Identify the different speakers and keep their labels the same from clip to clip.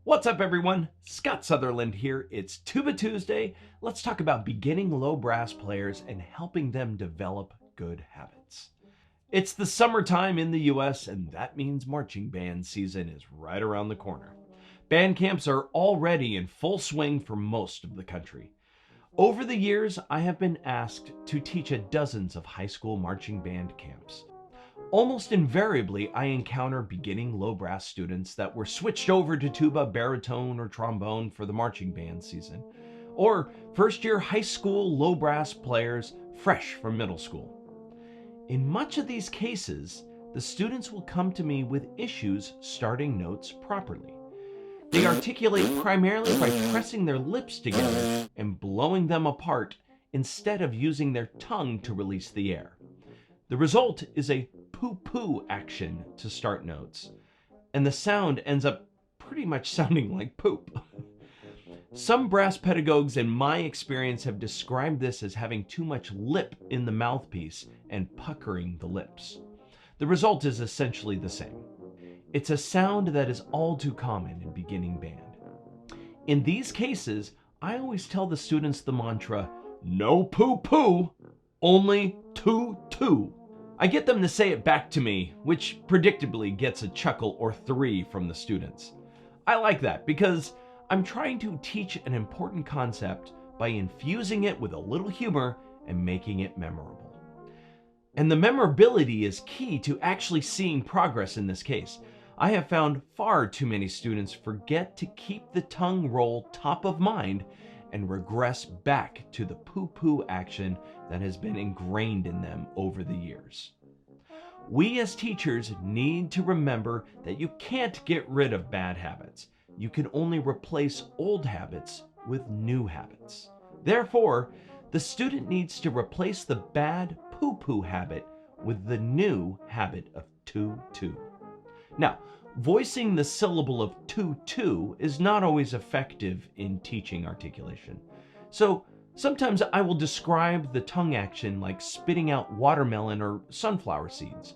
Speaker 1: What's up, everyone? Scott Sutherland here. It's Tuba Tuesday. Let's talk about beginning low brass players and helping them develop good habits. It's the summertime in the US, and that means marching band season is right around the corner. Band camps are already in full swing for most of the country. Over the years, I have been asked to teach at dozens of high school marching band camps. Almost invariably, I encounter beginning low brass students that were switched over to tuba, baritone, or trombone for the marching band season, or first-year high school low brass players fresh from middle school. In much of these cases, the students will come to me with issues starting notes properly. They articulate primarily by pressing their lips together and blowing them apart instead of using their tongue to release the air. The result is a poo-poo action to start notes, and the sound ends up pretty much sounding like poop. Some brass pedagogues in my experience have described this as having too much lip in the mouthpiece and puckering the lips. The result is essentially the same. It's a sound that is all too common in beginning band. In these cases, I always tell the students the mantra, no poo-poo, only toot-toot. I get them to say it back to me, which predictably gets a chuckle or three from the students. I like that because I'm trying to teach an important concept by infusing it with a little humor and making it memorable. And the memorability is key to actually seeing progress in this case. I have found far too many students forget to keep the tongue roll top of mind and regress back to the poo-poo action that has been ingrained in them over the years. We as teachers need to remember that you can't get rid of bad habits. You can only replace old habits with new habits. Therefore, the student needs to replace the bad poo-poo habit with the new habit of toot-toot. Now, voicing the syllable of toot-toot is not always effective in teaching articulation. So sometimes I will describe the tongue action like spitting out watermelon or sunflower seeds.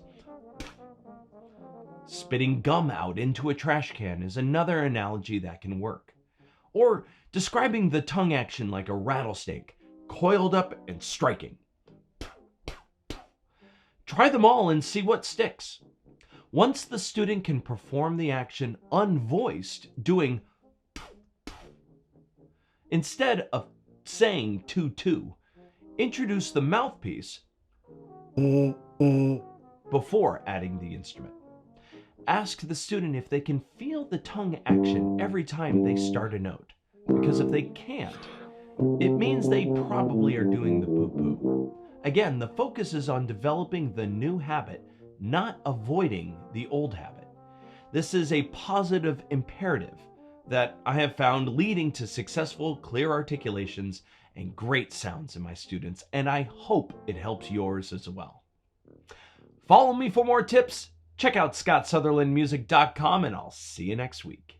Speaker 1: Spitting gum out into a trash can is another analogy that can work. Or describing the tongue action like a rattlesnake, coiled up and striking. Try them all and see what sticks. Once the student can perform the action unvoiced, doing instead of saying toot-toot, introduce the mouthpiece before adding the instrument. Ask the student if they can feel the tongue action every time they start a note, because if they can't, it means they probably are doing the poo-poo. Again, the focus is on developing the new habit, not avoiding the old habit. This is a positive imperative that I have found leading to successful, clear articulations and great sounds in my students, and I hope it helps yours as well. Follow me for more tips. Check out ScottSutherlandMusic.com, and I'll see you next week.